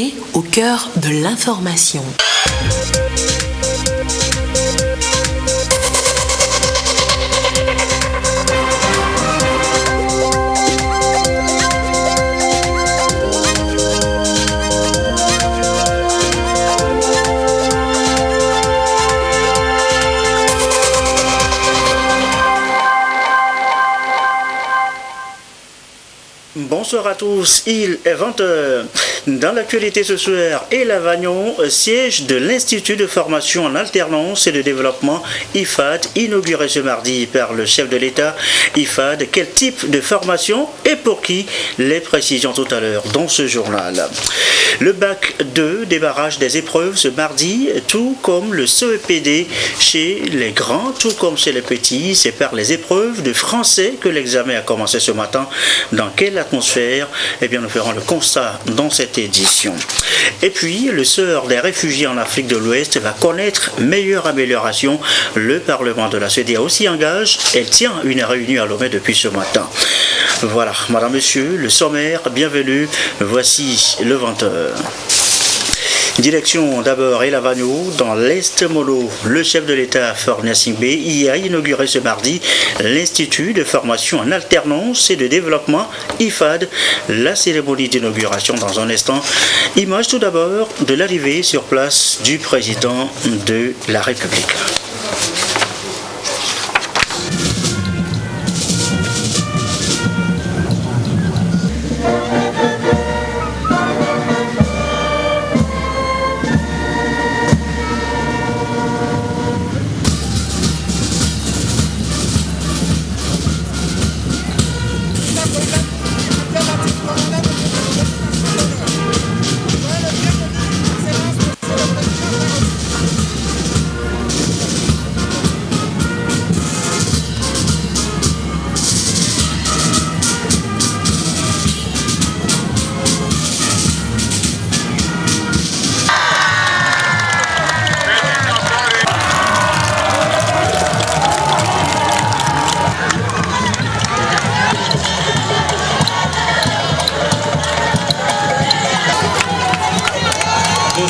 Entrez au cœur de l'information. Bonsoir à tous, il est 20h. Dans l'actualité ce soir, Elavagnon, siège de l'Institut de formation en alternance et de développement IFAD, inauguré ce mardi par le chef de l'État. IFAD, quel type de formation et pour qui? Les précisions tout à l'heure dans ce journal. Le bac 2 débarrage des épreuves ce mardi, tout comme le CEPD chez les grands, tout comme chez les petits. C'est par les épreuves de français que l'examen a commencé ce matin. Dans quelle atmosphère? Eh bien, nous ferons le constat dans cette édition. Et puis, le sort des réfugiés en Afrique de l'Ouest va connaître meilleure amélioration. Le Parlement de la CEDEAO s'y engage. Elle tient une réunion à Lomé depuis ce matin. Voilà, madame, monsieur, le sommaire, bienvenue. Voici le 20h. Direction d'abord Elavagno, dans l'Est Molo. Le chef de l'État, Faure Gnassingbé, y a inauguré ce mardi l'Institut de formation en alternance et de développement IFAD. La cérémonie d'inauguration dans un instant. Image tout d'abord de l'arrivée sur place du président de la République.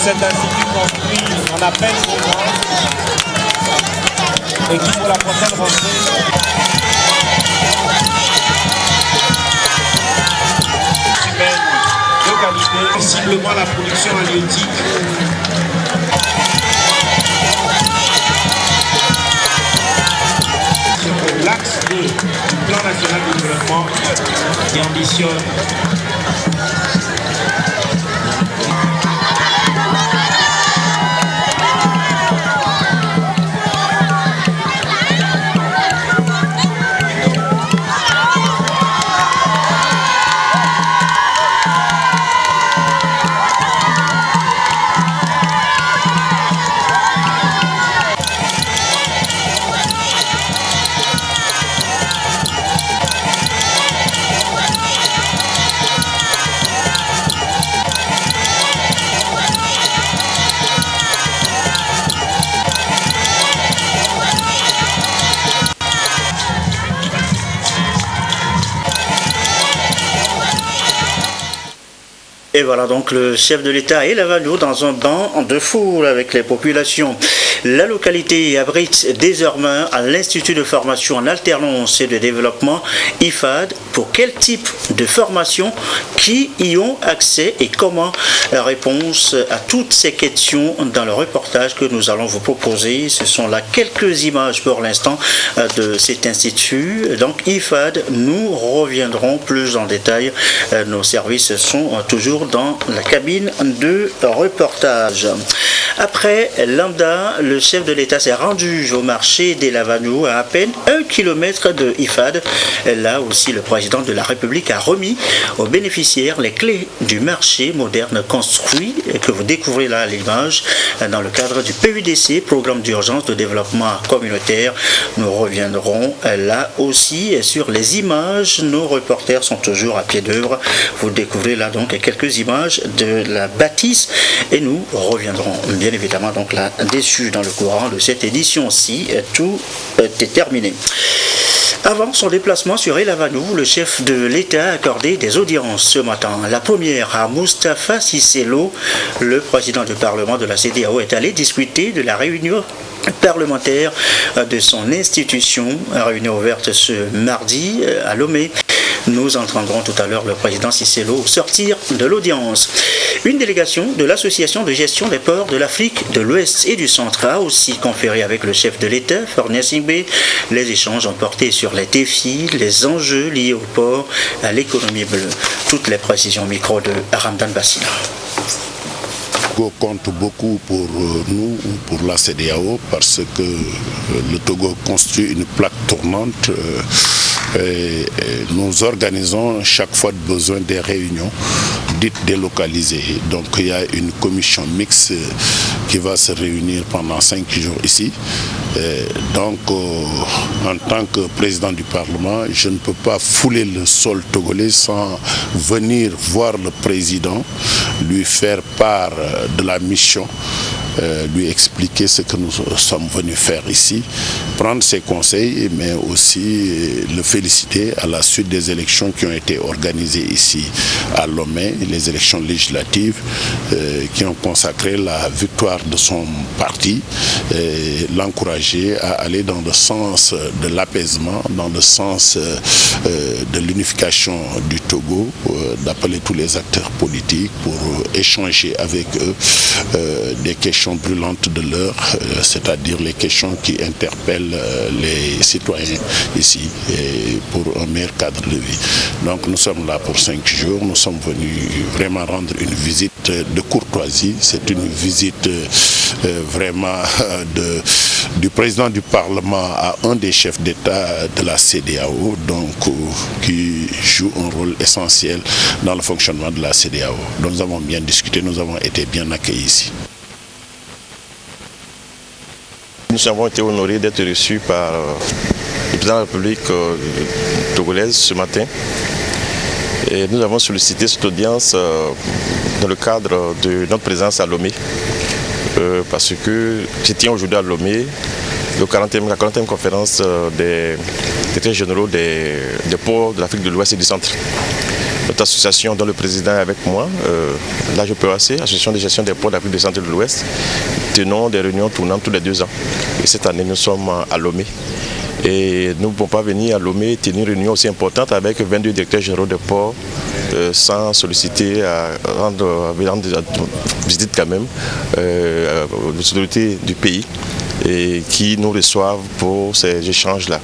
Cet institut construit en à peine 2 ans et qui pour la prochaine rentrée humaine de qualité, sensiblement la production halieutique. L'axe 2 du plan national de développement qui ambitionne Et voilà donc le chef de l'État et Elavagno dans un banc de foule avec les populations. La localité abrite désormais à l'Institut de formation en alternance et de développement IFAD. Pour quel type de formation? Qui y ont accès et comment? Réponse à toutes ces questions dans le reportage que nous allons vous proposer. Ce sont là quelques images pour l'instant de cet institut. Donc IFAD, nous reviendrons plus en détail. Nos services sont toujours dans la cabine de reportage. Après Lambda, le chef de l'État s'est rendu au marché d'Elavagno à peine 1 kilomètre de IFAD. Là aussi, le président de la République a remis aux bénéficiaires les clés du marché moderne construit que vous découvrez là à l'image dans le cadre du PUDC, Programme d'urgence de développement communautaire. Nous reviendrons là aussi sur les images. Nos reporters sont toujours à pied d'œuvre. Vous découvrez là donc quelques images de la bâtisse et nous reviendrons bien bien évidemment donc là déçu dans le courant de cette édition-ci. Tout est terminé. Avant son déplacement sur El Avanou, le chef de l'État a accordé des audiences ce matin. La première à Moustapha Cissé Lo, le président du Parlement de la CEDEAO, est allé discuter de la réunion parlementaire de son institution, réunion ouverte ce mardi à Lomé. Nous entendrons tout à l'heure le président Cissé Lo sortir de l'audience. Une délégation de l'Association de gestion des ports de l'Afrique de l'Ouest et du Centre a aussi conféré avec le chef de l'État, Fornia Singbe. Les échanges ont porté sur les défis, les enjeux liés au port, à l'économie bleue. Toutes les précisions au micro de Ramdan Bassina. Compte beaucoup pour nous, pour la CEDEAO, parce que le Togo constitue une plaque tournante. Et nous organisons chaque fois de besoin des réunions dites délocalisées. Donc il y a une commission mixte qui va se réunir pendant 5 jours ici. Donc en tant que président du Parlement, je ne peux pas fouler le sol togolais sans venir voir le président, lui faire part de la mission, lui expliquer ce que nous sommes venus faire ici, prendre ses conseils, mais aussi le féliciter à la suite des élections qui ont été organisées ici à Lomé, les élections législatives qui ont consacré la victoire de son parti, l'encourager à aller dans le sens de l'apaisement, dans le sens de l'unification du Togo, d'appeler tous les acteurs politiques pour échanger avec eux des questions brûlantes de l'heure, c'est-à-dire les questions qui interpellent les citoyens ici et pour un meilleur cadre de vie. Donc nous sommes là pour 5 jours, nous sommes venus vraiment rendre une visite de courtoisie. C'est une visite vraiment du président du Parlement à un des chefs d'État de la CEDEAO, donc qui joue un rôle essentiel dans le fonctionnement de la CEDEAO. Donc nous avons bien discuté, nous avons été bien accueillis ici. Nous avons été honorés d'être reçus par le président de la République togolaise ce matin. Et nous avons sollicité cette audience dans le cadre de notre présence à Lomé. Parce que je tiens aujourd'hui à Lomé la 40e conférence des directeurs généraux des ports de l'Afrique de l'Ouest et du Centre. Notre association dont le président est avec moi, l'AGPOAC, Association de gestion des ports d'Afrique du Centre et de l'Ouest, tenons des réunions tournantes tous les 2 ans. Et cette année, nous sommes à Lomé. Et nous ne pouvons pas venir à Lomé tenir une réunion aussi importante avec 22 directeurs généraux de ports sans solliciter à rendre visite quand même aux autorités du pays et qui nous reçoivent pour ces échanges-là.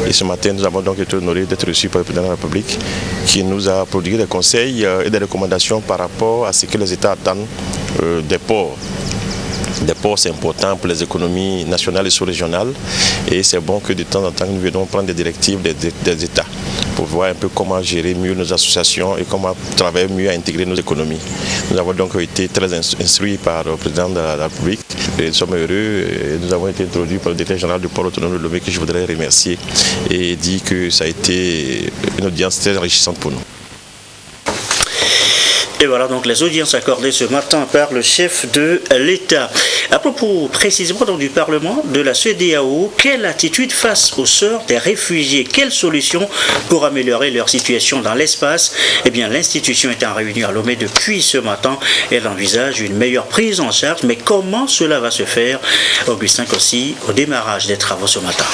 Et ce matin, nous avons donc été honorés d'être reçus par le président de la République qui nous a prodigué des conseils et des recommandations par rapport à ce que les États attendent des ports. Des ports, c'est important pour les économies nationales et sous-régionales et c'est bon que de temps en temps, nous venons prendre des directives des États pour voir un peu comment gérer mieux nos associations et comment travailler mieux à intégrer nos économies. Nous avons donc été très instruits par le président de la République et nous sommes heureux et nous avons été introduits par le directeur général du port autonome de Lomé que je voudrais remercier et dire que ça a été une audience très enrichissante pour nous. Et voilà donc les audiences accordées ce matin par le chef de l'État. À propos précisément donc du Parlement de la CEDEAO, quelle attitude face au sort des réfugiés? Quelle solution pour améliorer leur situation dans l'espace? Eh bien, l'institution étant réunie à Lomé depuis ce matin, elle envisage une meilleure prise en charge. Mais comment cela va se faire? Augustin Kossi, au démarrage des travaux ce matin.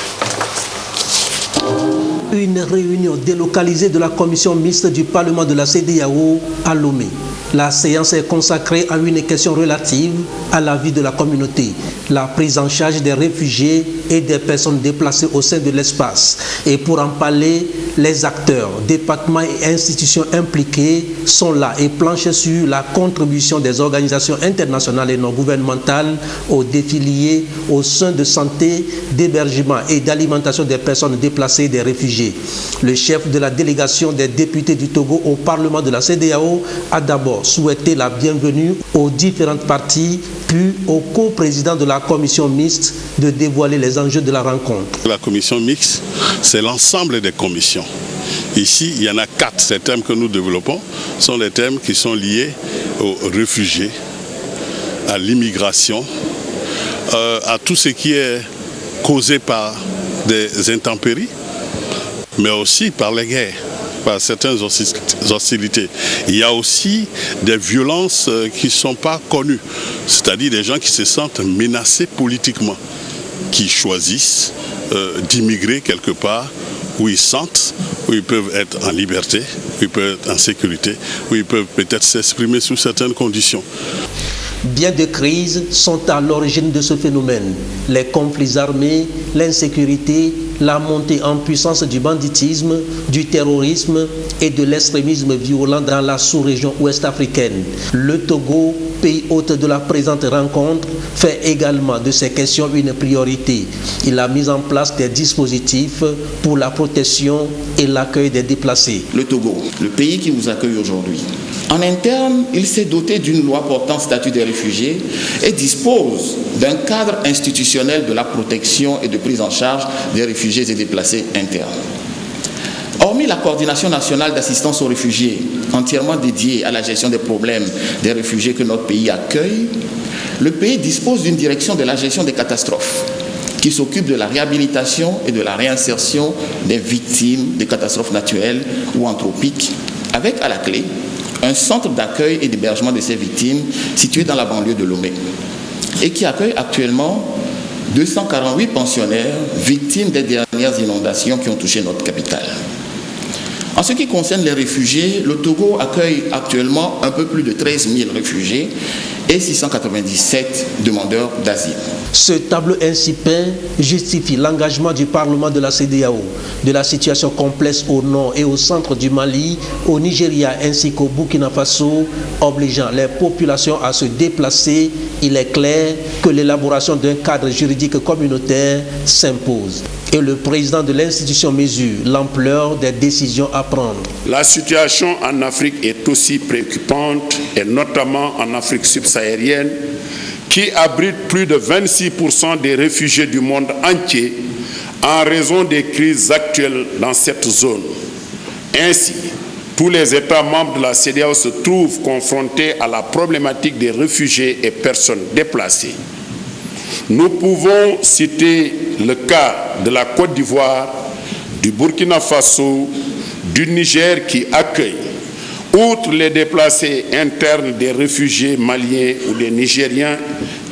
Une réunion délocalisée de la commission mixte du Parlement de la CEDEAO à Lomé. La séance est consacrée à une question relative à la vie de la communauté, la prise en charge des réfugiés et des personnes déplacées au sein de l'espace. Et pour en parler, les acteurs, départements et institutions impliqués sont là et planchent sur la contribution des organisations internationales et non gouvernementales aux défis liés aux soins de santé, d'hébergement et d'alimentation des personnes déplacées et des réfugiés. Le chef de la délégation des députés du Togo au Parlement de la CEDEAO a d'abord souhaité la bienvenue aux différentes parties, puis au co-président de la commission mixte de dévoiler les enjeux de la rencontre. La commission mixte, c'est l'ensemble des commissions. Ici, il y en a 4. Ces thèmes que nous développons sont les thèmes qui sont liés aux réfugiés, à l'immigration, à tout ce qui est causé par des intempéries, mais aussi par les guerres, par certaines hostilités. Il y a aussi des violences qui ne sont pas connues, c'est-à-dire des gens qui se sentent menacés politiquement, qui choisissent d'immigrer quelque part où ils sentent, où ils peuvent être en liberté, où ils peuvent être en sécurité, où ils peuvent peut-être s'exprimer sous certaines conditions. Bien des crises sont à l'origine de ce phénomène. Les conflits armés, l'insécurité, la montée en puissance du banditisme, du terrorisme et de l'extrémisme violent dans la sous-région ouest-africaine. Le Togo, pays hôte de la présente rencontre, fait également de ces questions une priorité. Il a mis en place des dispositifs pour la protection et l'accueil des déplacés. Le Togo, le pays qui vous accueille aujourd'hui. En interne, il s'est doté d'une loi portant statut des réfugiés et dispose d'un cadre institutionnel de la protection et de prise en charge des réfugiés et déplacés internes. Hormis la coordination nationale d'assistance aux réfugiés, entièrement dédiée à la gestion des problèmes des réfugiés que notre pays accueille, le pays dispose d'une direction de la gestion des catastrophes qui s'occupe de la réhabilitation et de la réinsertion des victimes des catastrophes naturelles ou anthropiques, avec à la clé un centre d'accueil et d'hébergement de ces victimes situé dans la banlieue de Lomé et qui accueille actuellement 248 pensionnaires victimes des dernières inondations qui ont touché notre capitale. En ce qui concerne les réfugiés, le Togo accueille actuellement un peu plus de 13 000 réfugiés et 697 demandeurs d'asile. Ce tableau ainsi peint justifie l'engagement du Parlement de la CEDEAO, de la situation complexe au nord et au centre du Mali, au Nigeria ainsi qu'au Burkina Faso, obligeant les populations à se déplacer. Il est clair que l'élaboration d'un cadre juridique communautaire s'impose. Et le président de l'institution mesure l'ampleur des décisions à prendre. La situation en Afrique est aussi préoccupante, et notamment en Afrique subsaharienne, qui abrite plus de 26% des réfugiés du monde entier en raison des crises actuelles dans cette zone. Ainsi, tous les États membres de la CEDEAO se trouvent confrontés à la problématique des réfugiés et personnes déplacées. Nous pouvons citer le cas de la Côte d'Ivoire, du Burkina Faso, du Niger qui accueille, outre les déplacés internes des réfugiés maliens ou des Nigériens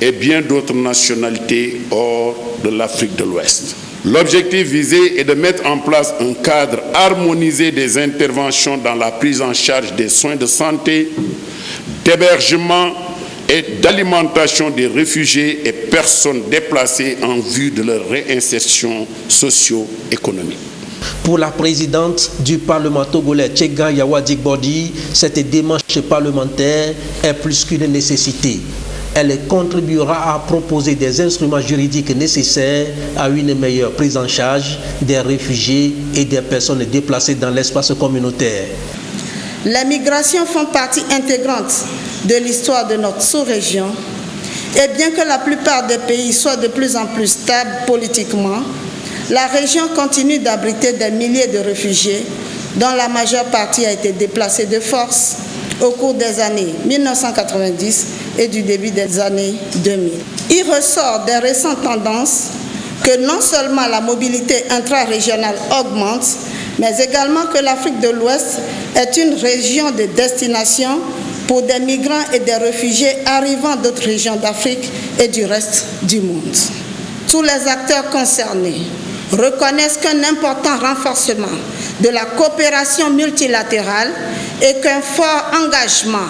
et bien d'autres nationalités hors de l'Afrique de l'Ouest. L'objectif visé est de mettre en place un cadre harmonisé des interventions dans la prise en charge des soins de santé, d'hébergement et d'alimentation des réfugiés et personnes déplacées en vue de leur réinsertion socio-économique. Pour la présidente du Parlement togolais, Tchega Yawadik Bodi, cette démarche parlementaire est plus qu'une nécessité. Elle contribuera à proposer des instruments juridiques nécessaires à une meilleure prise en charge des réfugiés et des personnes déplacées dans l'espace communautaire. Les migrations font partie intégrante de l'histoire de notre sous-région et bien que la plupart des pays soient de plus en plus stables politiquement, la région continue d'abriter des milliers de réfugiés dont la majeure partie a été déplacée de force au cours des années 1990 et du début des années 2000. Il ressort des récentes tendances que non seulement la mobilité intra-régionale augmente, mais également que l'Afrique de l'Ouest est une région de destination pour des migrants et des réfugiés arrivant d'autres régions d'Afrique et du reste du monde. Tous les acteurs concernés reconnaissent qu'un important renforcement de la coopération multilatérale et qu'un fort engagement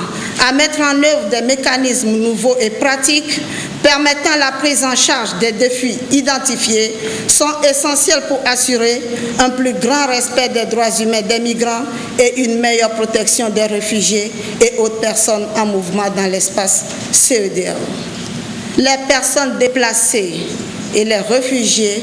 à mettre en œuvre des mécanismes nouveaux et pratiques permettant la prise en charge des défis identifiés sont essentiels pour assurer un plus grand respect des droits humains des migrants et une meilleure protection des réfugiés et autres personnes en mouvement dans l'espace CEDEAO. Les personnes déplacées et les réfugiés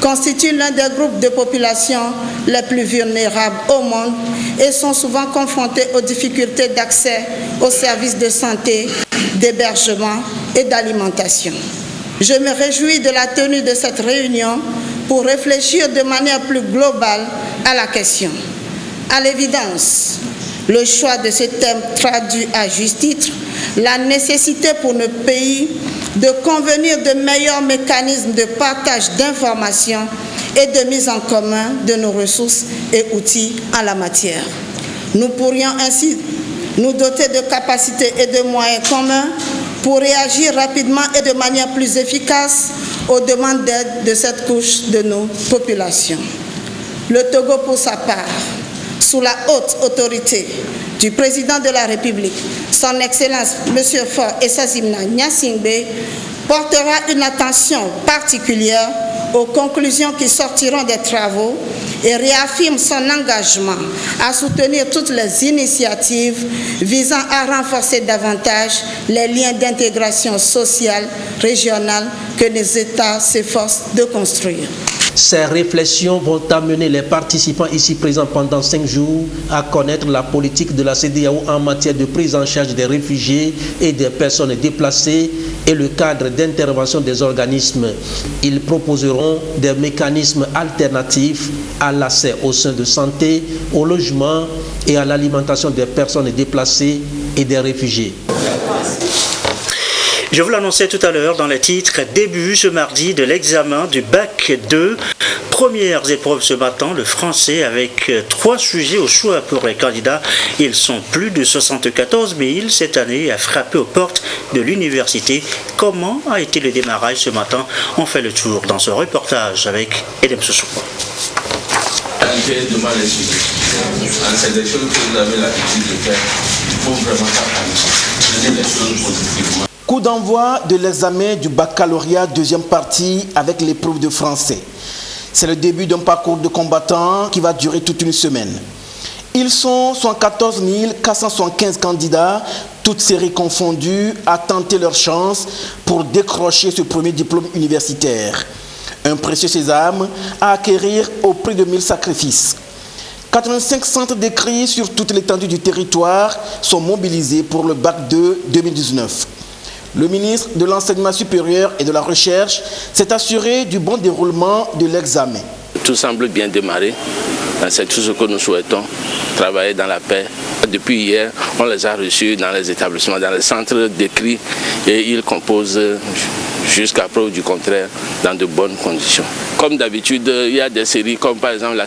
constituent l'un des groupes de population les plus vulnérables au monde et sont souvent confrontés aux difficultés d'accès aux services de santé, d'hébergement et d'alimentation. Je me réjouis de la tenue de cette réunion pour réfléchir de manière plus globale à la question. À l'évidence, Le choix de ce thème traduit à juste titre la nécessité pour nos pays de convenir de meilleurs mécanismes de partage d'informations et de mise en commun de nos ressources et outils en la matière. Nous pourrions ainsi nous doter de capacités et de moyens communs pour réagir rapidement et de manière plus efficace aux demandes d'aide de cette couche de nos populations. Le Togo, pour sa part, sous la haute autorité du président de la République, son Excellence M. Faure Essazimna Gnassingbé, portera une attention particulière aux conclusions qui sortiront des travaux et réaffirme son engagement à soutenir toutes les initiatives visant à renforcer davantage les liens d'intégration sociale régionale que les États s'efforcent de construire. Ces réflexions vont amener les participants ici présents pendant 5 jours à connaître la politique de la CEDEAO en matière de prise en charge des réfugiés et des personnes déplacées et le cadre d'intervention des organismes. Ils proposeront des mécanismes alternatifs à l'accès aux soins de santé, au logement et à l'alimentation des personnes déplacées et des réfugiés. Je vous l'annonçais tout à l'heure dans les titres, début ce mardi de l'examen du bac 2. Premières épreuves ce matin, le français avec 3 sujets au choix pour les candidats. Ils sont plus de 74 000 cette année à frapper aux portes de l'université. Comment a été le démarrage ce matin? On fait le tour dans ce reportage avec Edem Soussou. C'est des choses que vous avez l'habitude de faire. Il faut vraiment s'apprendre. Les choses positivement. Coup d'envoi de l'examen du baccalauréat, deuxième partie avec l'épreuve de français. C'est le début d'un parcours de combattants qui va durer toute une semaine. Ils sont 74 475 candidats, toutes séries confondues, à tenter leur chance pour décrocher ce premier diplôme universitaire. Un précieux sésame à acquérir au prix de 1000 sacrifices. 85 centres d'écrit sur toute l'étendue du territoire sont mobilisés pour le bac 2 2019. Le ministre de l'Enseignement supérieur et de la Recherche s'est assuré du bon déroulement de l'examen. Tout semble bien démarrer. C'est tout ce que nous souhaitons, travailler dans la paix. Depuis hier, on les a reçus dans les établissements, dans les centres d'écrit et ils composent jusqu'à preuve du contraire dans de bonnes conditions. Comme d'habitude, il y a des séries comme par exemple la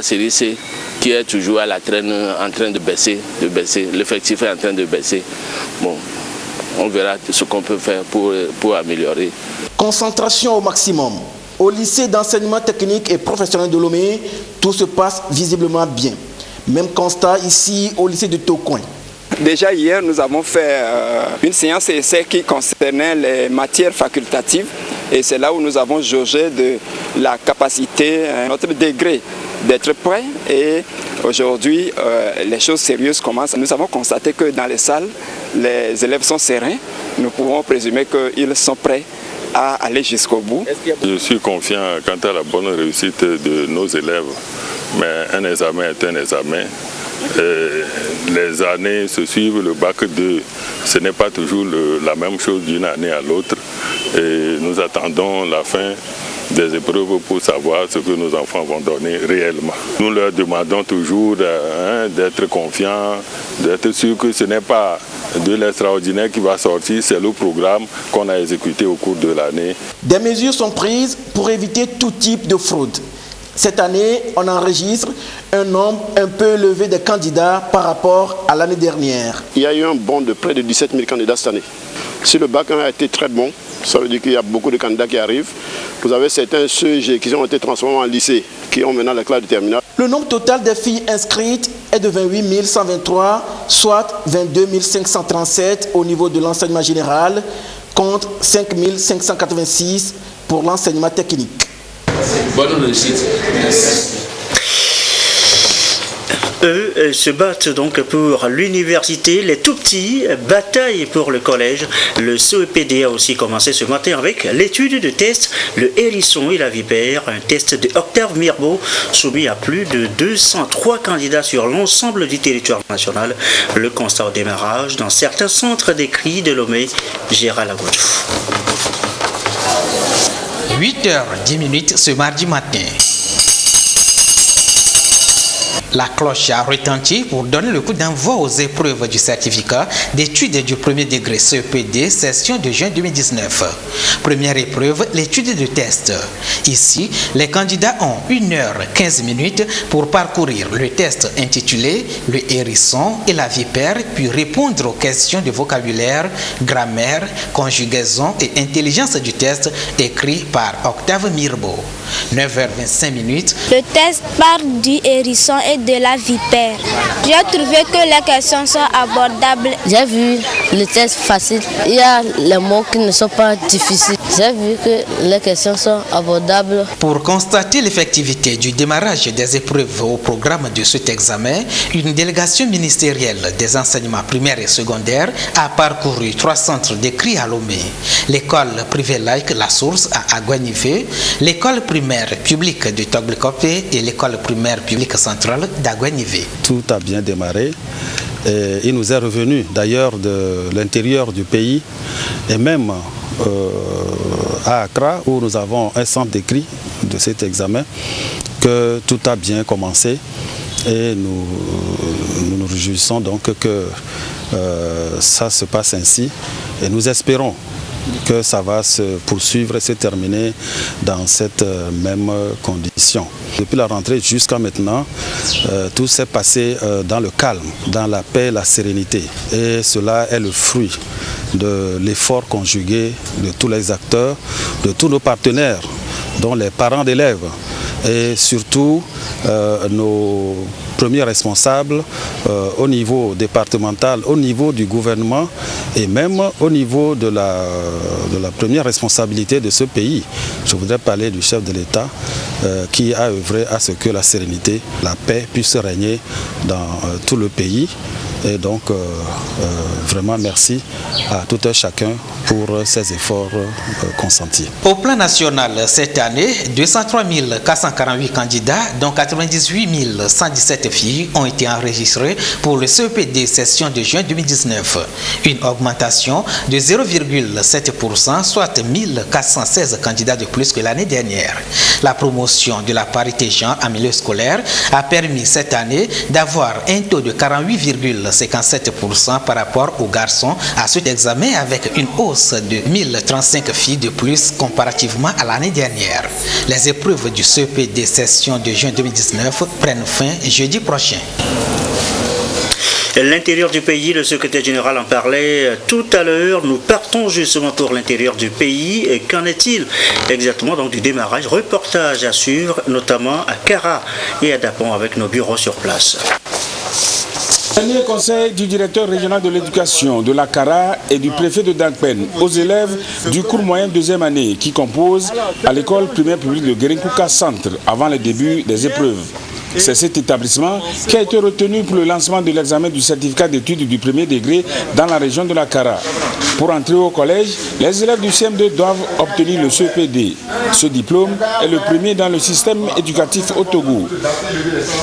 série C qui est toujours à la traîne en train de baisser. L'effectif est en train de baisser. Bon. On verra ce qu'on peut faire pour améliorer. Concentration au maximum. Au lycée d'enseignement technique et professionnel de Lomé, tout se passe visiblement bien. Même constat ici au lycée de Tokoin. Déjà hier, nous avons fait une séance essai qui concernait les matières facultatives et c'est là où nous avons jaugé de la capacité, notre degré d'être prêt et aujourd'hui les choses sérieuses commencent. Nous avons constaté que dans les salles, les élèves sont sereins. Nous pouvons présumer qu'ils sont prêts à aller jusqu'au bout. Je suis confiant quant à la bonne réussite de nos élèves, mais un examen est un examen. Les années se suivent, le bac 2, ce n'est pas toujours la même chose d'une année à l'autre. Et nous attendons la fin des épreuves pour savoir ce que nos enfants vont donner réellement. Nous leur demandons toujours d'être confiants, d'être sûrs que ce n'est pas de l'extraordinaire qui va sortir, c'est le programme qu'on a exécuté au cours de l'année. Des mesures sont prises pour éviter tout type de fraude. Cette année, on enregistre un nombre un peu élevé de candidats par rapport à l'année dernière. Il y a eu un bond de près de 17 000 candidats cette année. Si le bac 1 a été très bon, ça veut dire qu'il y a beaucoup de candidats qui arrivent. Vous avez certains CEG qui ont été transformés en lycée, qui ont maintenant la classe de terminale. Le nombre total des filles inscrites est de 28 123, soit 22 537 au niveau de l'enseignement général, contre 5 586 pour l'enseignement technique. Bonne réussite. Eux se battent donc pour l'université. Les tout petits bataillent pour le collège. Le CEPD a aussi commencé ce matin avec l'étude de test Le Hérisson et la Vipère, un test de Octave Mirbeau soumis à plus de 203 candidats sur l'ensemble du territoire national. Le constat au démarrage dans certains centres d'écrit de Lomé. Gérald Agoudou. 8h10 ce mardi matin. La cloche a retenti pour donner le coup d'envoi aux épreuves du certificat d'études du premier degré CEPD session de juin 2019. Première épreuve, l'étude de test. Ici, les candidats ont 1h15 pour parcourir le test intitulé « Le hérisson et la vipère » puis répondre aux questions de vocabulaire, grammaire, conjugaison et intelligence du test écrit par Octave Mirbeau. 9h25. Le test parle du hérisson et de la vipère. J'ai trouvé que les questions sont abordables. J'ai vu le test facile. Il y a les mots qui ne sont pas difficiles. J'ai vu que les questions sont abordables. Pour constater l'effectivité du démarrage des épreuves au programme de cet examen, une délégation ministérielle des enseignements primaires et secondaires a parcouru 3 centres d'écrit à Lomé. L'école privée laïque La Source à Aguanivé, l'école primaire publique de Toglikopé et l'école primaire publique centrale d'Aguanivé. Tout a bien démarré. Et il nous est revenu d'ailleurs de l'intérieur du pays et même à Accra où nous avons un centre d'écrit de cet examen que tout a bien commencé et nous nous réjouissons donc que ça se passe ainsi et nous espérons que ça va se poursuivre et se terminer dans cette même condition. Depuis la rentrée jusqu'à maintenant, tout s'est passé dans le calme, dans la paix, la sérénité. Et cela est le fruit de l'effort conjugué de tous les acteurs, de tous nos partenaires, dont les parents d'élèves et surtout nos premiers responsables au niveau départemental, au niveau du gouvernement et même au niveau de la première responsabilité de ce pays. Je voudrais parler du chef de l'État qui a œuvré à ce que la sérénité, la paix puisse régner dans tout le pays. Et donc, vraiment merci à tout un chacun pour ces efforts consentis. Au plan national, cette année, 203 448 candidats, dont 98 117 filles, ont été enregistrés pour le CEPD session de juin 2019. Une augmentation de 0,7%, soit 1416 candidats de plus que l'année dernière. La promotion de la parité genre en milieu scolaire a permis cette année d'avoir un taux de 48,57% par rapport aux garçons à cet examen avec une hausse de 1035 filles de plus comparativement à l'année dernière. Les épreuves du CEPD session de juin 2019 prennent fin jeudi prochain. L'intérieur du pays, le secrétaire général en parlait tout à l'heure. Nous partons justement pour l'intérieur du pays. Et qu'en est-il exactement donc du démarrage? Reportage à suivre, notamment à Kara et à Dapon avec nos bureaux sur place. Dernier conseil du directeur régional de l'éducation de la Kara et du préfet de Dankpen aux élèves du cours moyen deuxième année qui composent à l'école primaire publique de Guerinkouka Centre avant le début des épreuves. C'est cet établissement qui a été retenu pour le lancement de l'examen du certificat d'études du premier degré dans la région de la Kara. Pour entrer au collège, les élèves du CM2 doivent obtenir le CEPD. Ce diplôme est le premier dans le système éducatif au Togo.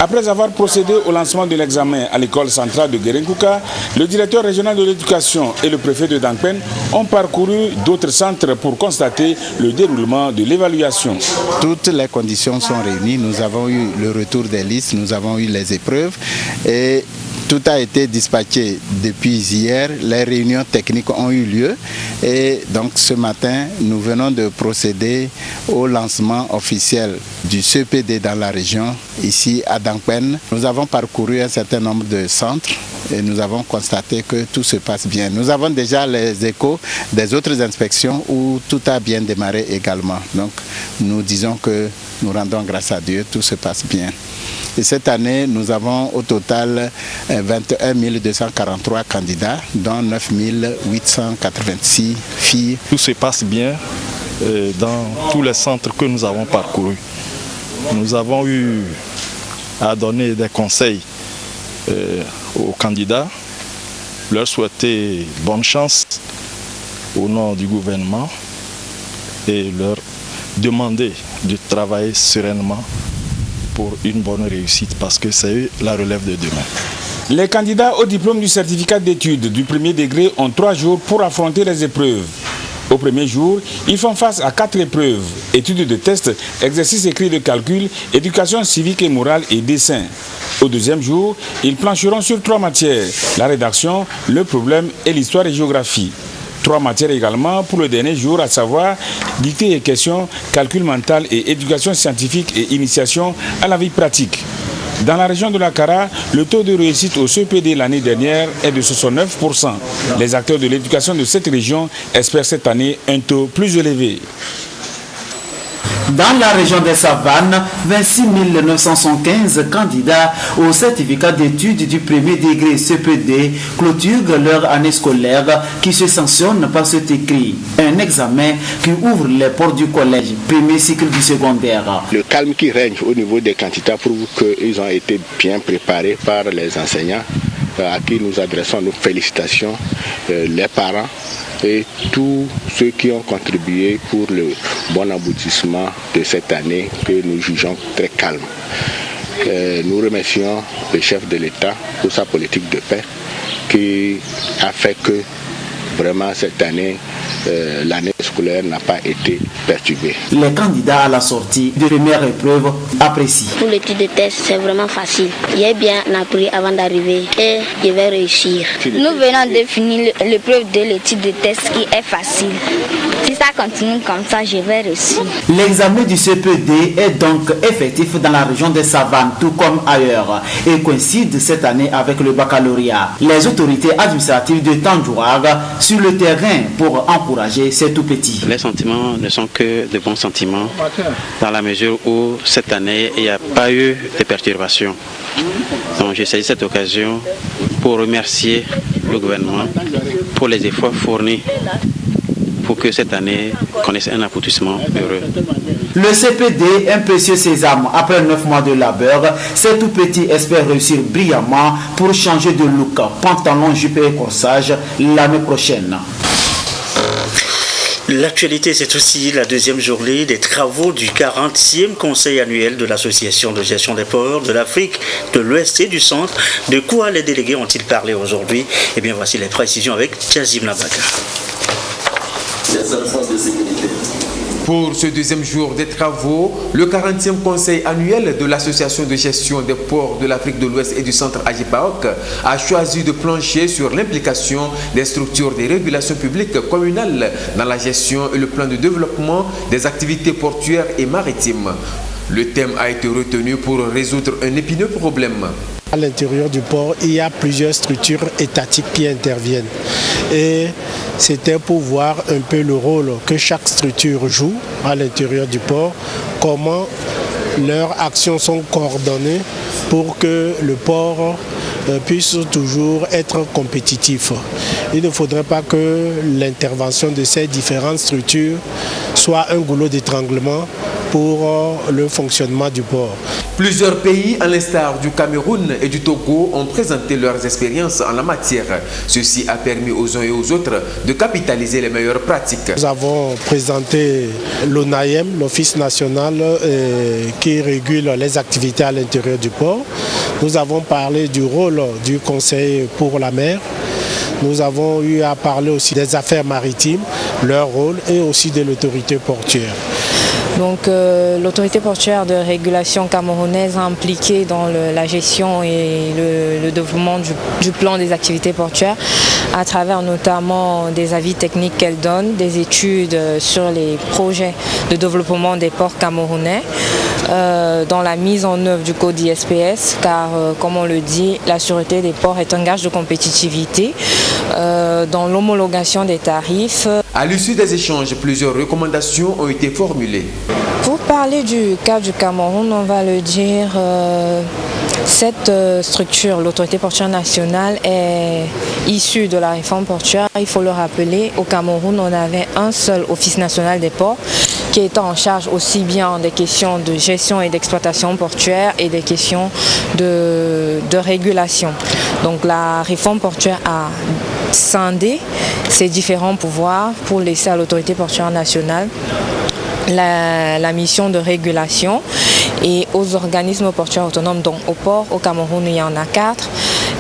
Après avoir procédé au lancement de l'examen à l'école centrale de Guerinkouka, le directeur régional de l'éducation et le préfet de Dankpen ont parcouru d'autres centres pour constater le déroulement de l'évaluation. Toutes les conditions sont réunies. Nous avons eu le retour des listes, nous avons eu les épreuves et tout a été dispatché depuis hier. Les réunions techniques ont eu lieu et donc ce matin, nous venons de procéder au lancement officiel du CEPD dans la région, ici à Dankpen. Nous avons parcouru un certain nombre de centres et nous avons constaté que tout se passe bien. Nous avons déjà les échos des autres inspections où tout a bien démarré également. Donc nous disons que nous rendons grâce à Dieu, tout se passe bien. Et cette année, nous avons au total 21 243 candidats, dont 9 886 filles. Tout se passe bien dans tous les centres que nous avons parcourus. Nous avons eu à donner des conseils aux candidats, leur souhaiter bonne chance au nom du gouvernement et leur demander de travailler sereinement pour une bonne réussite parce que c'est eux la relève de demain. Les candidats au diplôme du certificat d'études du premier degré ont 3 jours pour affronter les épreuves. Au premier jour, ils font face à 4 épreuves: études de test, exercices écrits de calcul, éducation civique et morale et dessin. Au deuxième jour, ils plancheront sur 3 matières: la rédaction, le problème et l'histoire et géographie. 3 matières également pour le dernier jour, à savoir dictée et questions, calcul mental et éducation scientifique et initiation à la vie pratique. Dans la région de la Kara, le taux de réussite au CEPD l'année dernière est de 69%. Les acteurs de l'éducation de cette région espèrent cette année un taux plus élevé. Dans la région des Savanes, 26 975 candidats au certificat d'études du premier degré CPD clôturent leur année scolaire qui se sanctionne par cet écrit. Un examen qui ouvre les portes du collège, premier cycle du secondaire. Le calme qui règne au niveau des candidats prouve qu'ils ont été bien préparés par les enseignants à qui nous adressons nos félicitations, les parents et tous ceux qui ont contribué pour le bon aboutissement de cette année que nous jugeons très calme. Nous remercions le chef de l'État pour sa politique de paix qui a fait que vraiment cette année, l'année scolaire n'a pas été perturbée. Les candidats à la sortie de première épreuve apprécient. Pour l'étude de test, c'est vraiment facile. J'ai bien appris avant d'arriver et je vais réussir. Nous venons de finir l'épreuve de l'étude de test qui est facile. Si ça continue comme ça, je vais réussir. L'examen du CPD est donc effectif dans la région des Savanes, tout comme ailleurs, et coïncide cette année avec le baccalauréat. Les autorités administratives de Tandjouag sur le terrain pour encourager ces tout-petits. Les sentiments ne sont que de bons sentiments, dans la mesure où cette année, il n'y a pas eu de perturbations. Donc j'ai saisi cette occasion pour remercier le gouvernement pour les efforts fournis pour que cette année connaisse un aboutissement heureux. Le CPD, un précieux sésame, après 9 mois de labeur, ces tout petits espèrent réussir brillamment pour changer de look, pantalon, jupe et corsage l'année prochaine. L'actualité, c'est aussi la deuxième journée des travaux du 40e Conseil annuel de l'Association de gestion des ports de l'Afrique de l'Ouest et du Centre. De quoi les délégués ont-ils parlé aujourd'hui? Eh bien, voici les précisions avec Tchazim Nabaka. Pour ce deuxième jour des travaux, le 40e Conseil annuel de l'Association de gestion des ports de l'Afrique de l'Ouest et du Centre AGIPAOC a choisi de plancher sur l'implication des structures de régulation publique communale dans la gestion et le plan de développement des activités portuaires et maritimes. Le thème a été retenu pour résoudre un épineux problème. À l'intérieur du port, il y a plusieurs structures étatiques qui interviennent. Et c'était pour voir un peu le rôle que chaque structure joue à l'intérieur du port, comment leurs actions sont coordonnées pour que le port puisse toujours être compétitif. Il ne faudrait pas que l'intervention de ces différentes structures soit un goulot d'étranglement pour le fonctionnement du port. Plusieurs pays, à l'instar du Cameroun et du Togo, ont présenté leurs expériences en la matière. Ceci a permis aux uns et aux autres de capitaliser les meilleures pratiques. Nous avons présenté l'ONAEM, l'Office national qui régule les activités à l'intérieur du port. Nous avons parlé du rôle du Conseil pour la mer. Nous avons eu à parler aussi des affaires maritimes, leur rôle, et aussi de l'autorité portuaire. Donc l'autorité portuaire de régulation camerounaise impliquée dans la gestion et le développement du plan des activités portuaires à travers notamment des avis techniques qu'elle donne, des études sur les projets de développement des ports camerounais, dans la mise en œuvre du code ISPS, car comme on le dit, la sûreté des ports est un gage de compétitivité, dans l'homologation des tarifs. À l'issue des échanges, plusieurs recommandations ont été formulées. Pour parler du cas du Cameroun, on va le dire, cette structure, l'autorité portuaire nationale, est issue de la réforme portuaire. Il faut le rappeler, au Cameroun, on avait un seul office national des ports qui était en charge aussi bien des questions de gestion et d'exploitation portuaire et des questions de régulation. Donc la réforme portuaire a scindé ces différents pouvoirs pour laisser à l'autorité portuaire nationale la mission de régulation et aux organismes portuaires autonomes, donc au port, au Cameroun il y en a 4,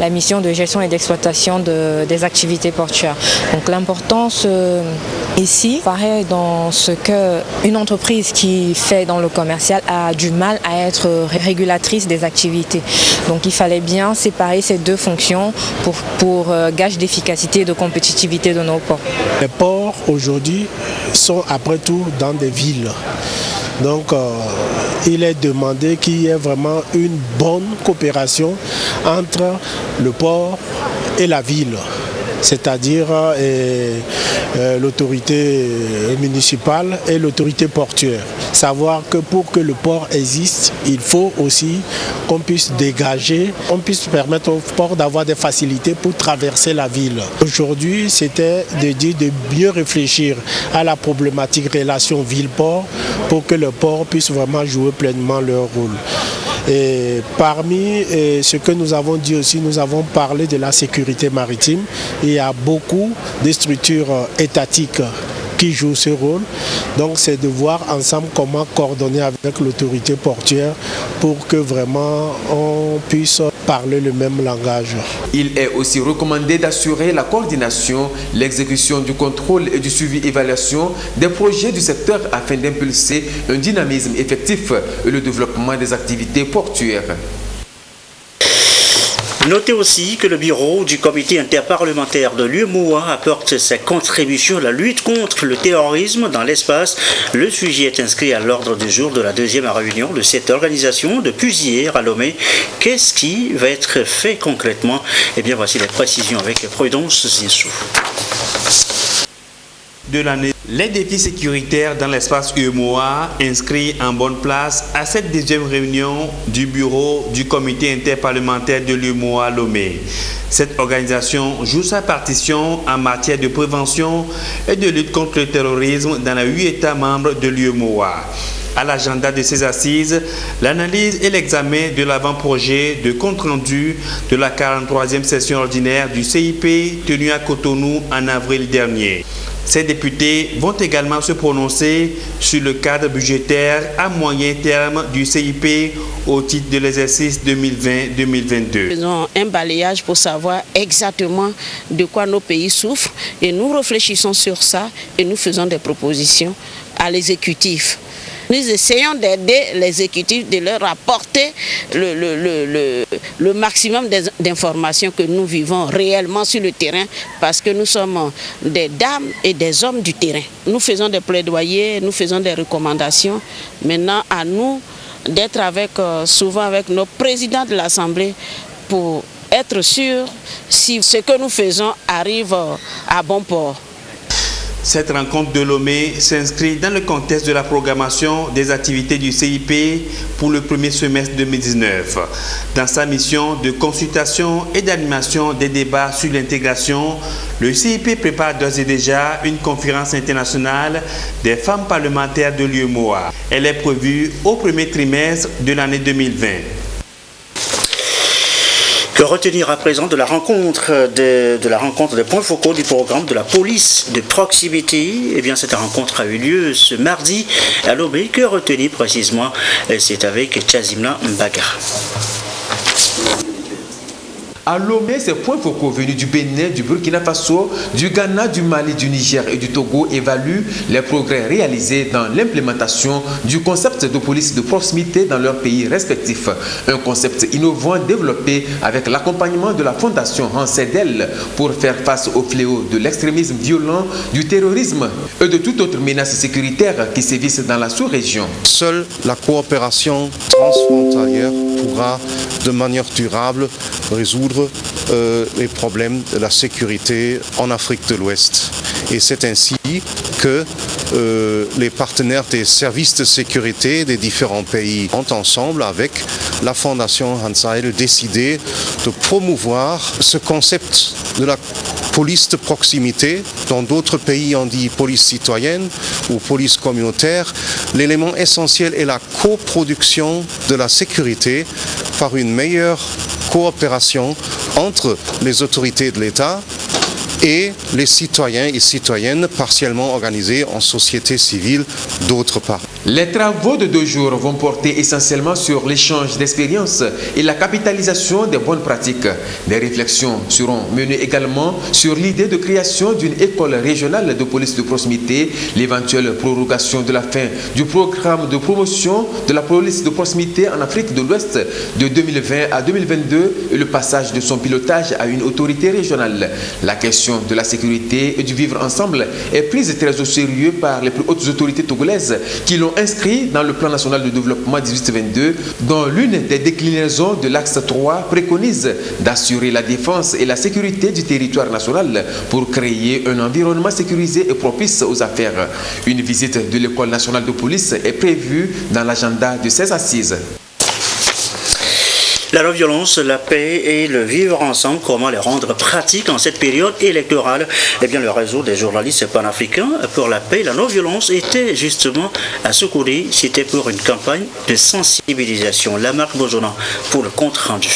la mission de gestion et d'exploitation des activités portuaires. Donc l'importance ici paraît dans ce qu'une entreprise qui fait dans le commercial a du mal à être régulatrice des activités. Donc il fallait bien séparer ces deux fonctions pour gage d'efficacité et de compétitivité de nos ports. Les ports aujourd'hui sont après tout dans des villes. Donc il est demandé qu'il y ait vraiment une bonne coopération entre le port et la ville, c'est-à-dire l'autorité municipale et l'autorité portuaire. Savoir que pour que le port existe, il faut aussi qu'on puisse dégager, on puisse permettre au port d'avoir des facilités pour traverser la ville. Aujourd'hui, c'était de dire de mieux réfléchir à la problématique relation ville-port pour que le port puisse vraiment jouer pleinement leur rôle. Et parmi ce que nous avons dit aussi, nous avons parlé de la sécurité maritime. Il y a beaucoup de structures étatiques qui jouent ce rôle. Donc c'est de voir ensemble comment coordonner avec l'autorité portuaire pour que vraiment on puisse parler le même langage. Il est aussi recommandé d'assurer la coordination, l'exécution du contrôle et du suivi-évaluation des projets du secteur afin d'impulser un dynamisme effectif et le développement des activités portuaires. Notez aussi que le bureau du comité interparlementaire de l'UEMOA apporte sa contribution à la lutte contre le terrorisme dans l'espace. Le sujet est inscrit à l'ordre du jour de la deuxième réunion de cette organisation depuis hier à Lomé. Qu'est-ce qui va être fait concrètement? Eh bien, voici les précisions avec Prudence Zinsou. De l'année, les défis sécuritaires dans l'espace UEMOA inscrits en bonne place à cette deuxième réunion du bureau du comité interparlementaire de l'UEMOA Lomé. Cette organisation joue sa partition en matière de prévention et de lutte contre le terrorisme dans les 8 États membres de l'UEMOA. À l'agenda de ces assises, l'analyse et l'examen de l'avant-projet de compte-rendu de la 43e session ordinaire du CIP tenue à Cotonou en avril dernier. Ces députés vont également se prononcer sur le cadre budgétaire à moyen terme du CIP au titre de l'exercice 2020-2022. Nous faisons un balayage pour savoir exactement de quoi nos pays souffrent et nous réfléchissons sur ça et nous faisons des propositions à l'exécutif. Nous essayons d'aider l'exécutif, de leur apporter le maximum d'informations que nous vivons réellement sur le terrain parce que nous sommes des dames et des hommes du terrain. Nous faisons des plaidoyers, nous faisons des recommandations. Maintenant, à nous d'être souvent avec nos présidents de l'Assemblée pour être sûrs si ce que nous faisons arrive à bon port. Cette rencontre de Lomé s'inscrit dans le contexte de la programmation des activités du CIP pour le premier semestre 2019. Dans sa mission de consultation et d'animation des débats sur l'intégration, le CIP prépare d'ores et déjà une conférence internationale des femmes parlementaires de l'UEMOA. Elle est prévue au premier trimestre de l'année 2020. Que retenir à présent de la rencontre des points focaux du programme de la police de proximité? Eh bien, cette rencontre a eu lieu ce mardi à Lomé. Que retenir précisément? C'est avec Tchazimla Mbaga. À Lomé, ces points focaux venus du Bénin, du Burkina Faso, du Ghana, du Mali, du Niger et du Togo évaluent les progrès réalisés dans l'implémentation du concept de police de proximité dans leurs pays respectifs. Un concept innovant développé avec l'accompagnement de la Fondation Hansedel pour faire face au fléau de l'extrémisme violent, du terrorisme et de toute autre menace sécuritaire qui sévissent dans la sous-région. Seule la coopération transfrontalière pourra de manière durable résoudre les problèmes de la sécurité en Afrique de l'Ouest. Et c'est ainsi que les partenaires des services de sécurité des différents pays ont ensemble avec la Fondation Hansedel décidé de promouvoir ce concept de la police de proximité. Dans d'autres pays on dit police citoyenne ou police communautaire. L'élément essentiel est la coproduction de la sécurité par une meilleure coopération entre les autorités de l'État et les citoyens et citoyennes partiellement organisés en société civile d'autre part. Les travaux de 2 jours vont porter essentiellement sur l'échange d'expériences et la capitalisation des bonnes pratiques. Des réflexions seront menées également sur l'idée de création d'une école régionale de police de proximité, l'éventuelle prorogation de la fin du programme de promotion de la police de proximité en Afrique de l'Ouest de 2020 à 2022 et le passage de son pilotage à une autorité régionale. La question de la sécurité et du vivre ensemble est prise très au sérieux par les plus hautes autorités togolaises qui l'ont inscrit dans le plan national de développement 1822, dont l'une des déclinaisons de l'axe 3 préconise d'assurer la défense et la sécurité du territoire national pour créer un environnement sécurisé et propice aux affaires. Une visite de l'école nationale de police est prévue dans l'agenda de ces assises. La non-violence, la paix et le vivre ensemble, comment les rendre pratiques en cette période électorale? Eh bien, le réseau des journalistes panafricains pour la paix et la non-violence était justement à Soukoury. C'était pour une campagne de sensibilisation. Lamarck Bojona pour le compte rendu.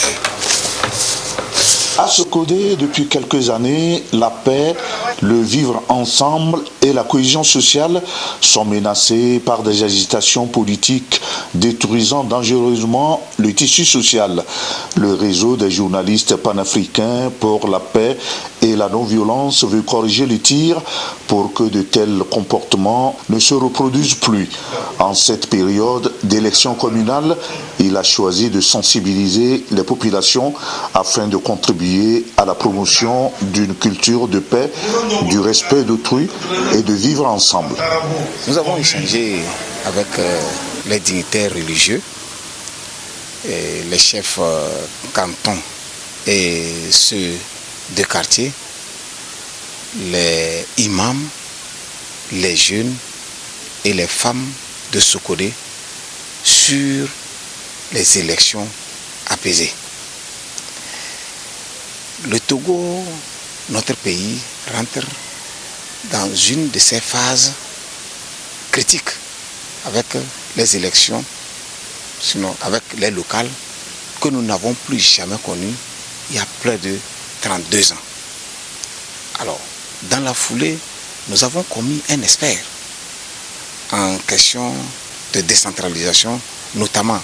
À Sokodé, depuis quelques années, la paix, le vivre ensemble et la cohésion sociale sont menacés par des agitations politiques détruisant dangereusement le tissu social. Le réseau des journalistes panafricains pour la paix et la non-violence veut corriger les tirs pour que de tels comportements ne se reproduisent plus. En cette période d'élection communale, il a choisi de sensibiliser les populations afin de contribuer à la promotion d'une culture de paix, du respect d'autrui et de vivre ensemble. Nous avons échangé avec les dignitaires religieux, et les chefs cantons et ceux de quartier, les imams, les jeunes et les femmes de Sokodé sur les élections apaisées. Le Togo, notre pays, rentre dans une de ces phases critiques avec les élections, sinon avec les locales que nous n'avons plus jamais connues il y a près de 32 ans. Alors, dans la foulée, nous avons commis un expert en question de décentralisation, notamment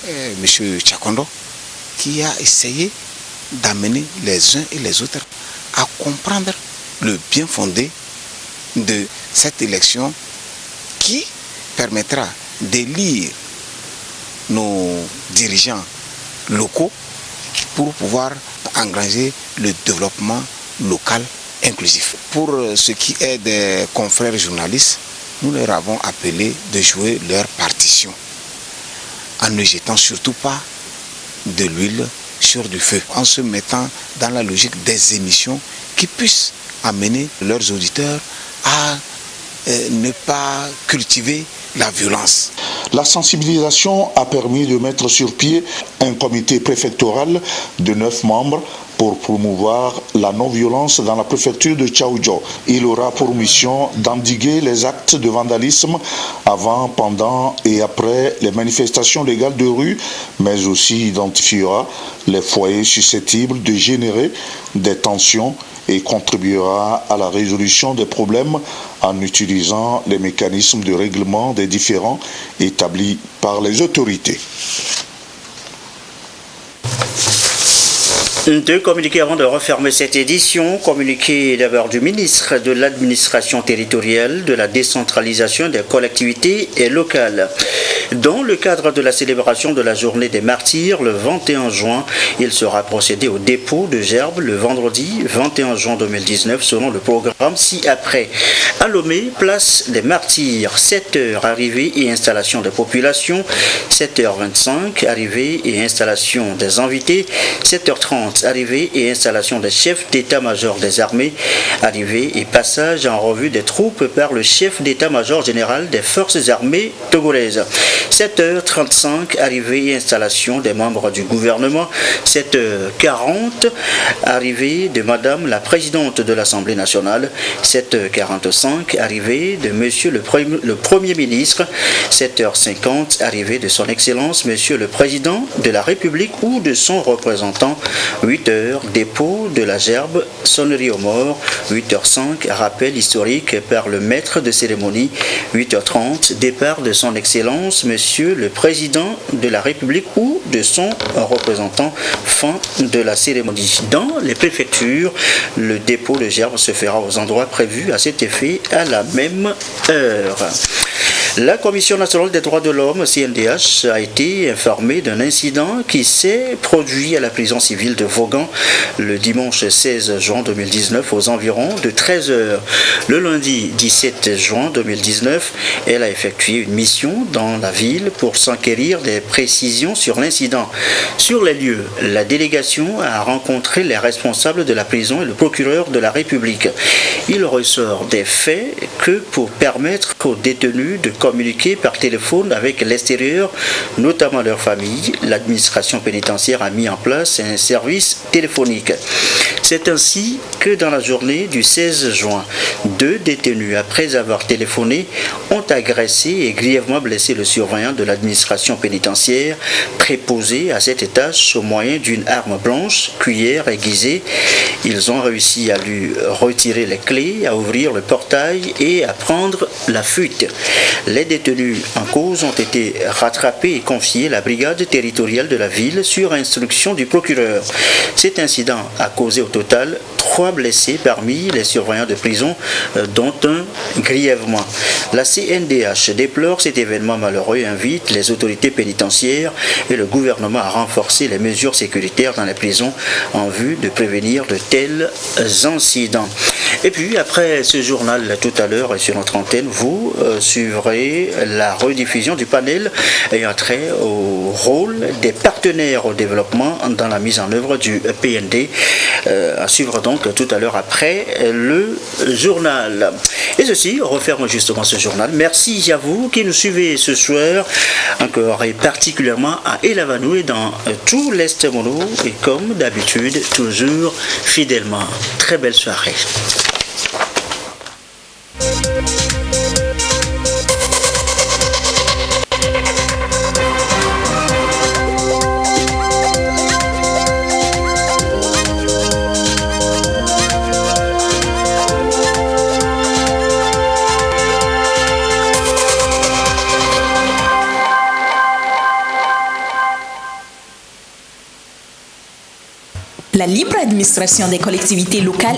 M. Tchakondo, qui a essayé d'amener les uns et les autres à comprendre le bien fondé de cette élection qui permettra d'élire nos dirigeants locaux pour pouvoir engranger le développement local inclusif. Pour ce qui est des confrères journalistes, nous leur avons appelé de jouer leur partition en ne jetant surtout pas de l'huile sur du feu, en se mettant dans la logique des émissions qui puissent amener leurs auditeurs à ne pas cultiver la violence. La sensibilisation a permis de mettre sur pied un comité préfectoral de 9 membres pour promouvoir la non-violence dans la préfecture de Tchaoudjo. Il aura pour mission d'endiguer les actes de vandalisme avant, pendant et après les manifestations légales de rue, mais aussi identifiera les foyers susceptibles de générer des tensions et contribuera à la résolution des problèmes en utilisant les mécanismes de règlement des différends établis par les autorités. Deux communiqués avant de refermer cette édition. Communiqué d'abord du ministre de l'administration territoriale, de la décentralisation des collectivités et locales. Dans le cadre de la célébration de la journée des martyrs, le 21 juin, il sera procédé au dépôt de gerbes le vendredi 21 juin 2019 selon le programme ci-après. À Lomé, place des martyrs, 7h, arrivée et installation des populations, 7h25, arrivée et installation des invités, 7h30, arrivée et installation des chefs d'état-major des armées, arrivée et passage en revue des troupes par le chef d'état-major général des forces armées togolaises. 7h35, arrivée et installation des membres du gouvernement. 7h40, arrivée de Madame la Présidente de l'Assemblée nationale. 7h45, arrivée de Monsieur le Premier ministre. 7h50, arrivée de Son Excellence Monsieur le Président de la République ou de son représentant. 8h, dépôt de la gerbe, sonnerie aux morts. 8h05, rappel historique par le maître de cérémonie. 8h30, départ de Son Excellence Monsieur le Président de la République ou de son représentant. Fin de la cérémonie. Dans les préfectures, le dépôt de gerbe se fera aux endroits prévus à cet effet à la même heure. La Commission nationale des droits de l'homme, CNDH, a été informée d'un incident qui s'est produit à la prison civile de Vaughan le dimanche 16 juin 2019 aux environs de 13h. Le lundi 17 juin 2019, elle a effectué une mission dans la ville pour s'enquérir des précisions sur l'incident. Sur les lieux, la délégation a rencontré les responsables de la prison et le procureur de la République. Il ressort des faits que pour permettre aux détenus de communiquer par téléphone avec l'extérieur, notamment leur famille, l'administration pénitentiaire a mis en place un service téléphonique. C'est ainsi que dans la journée du 16 juin, 2 détenus, après avoir téléphoné, ont agressé et grièvement blessé le surveillant de l'administration pénitentiaire préposé à cette tâche au moyen d'une arme blanche, cuillère aiguisée. Ils ont réussi à lui retirer les clés, à ouvrir le portail et à prendre la fuite. Les détenus en cause ont été rattrapés et confiés à la brigade territoriale de la ville sur instruction du procureur. Cet incident a causé au total 3 blessés parmi les surveillants de prison, dont un grièvement. La CNDH déplore cet événement malheureux et invite les autorités pénitentiaires et le gouvernement à renforcer les mesures sécuritaires dans les prisons en vue de prévenir de tels incidents. Et puis après ce journal tout à l'heure sur notre antenne, vous suivrez la rediffusion du panel ayant trait au rôle des partenaires au développement dans la mise en œuvre du PND. À suivre donc tout à l'heure après le journal. Et ceci referme justement ce journal. Merci à vous qui nous suivez ce soir, encore et particulièrement à Elavanou et dans tout l'Est Mono, et comme d'habitude, toujours fidèlement. Très belle soirée. La libre administration des collectivités locales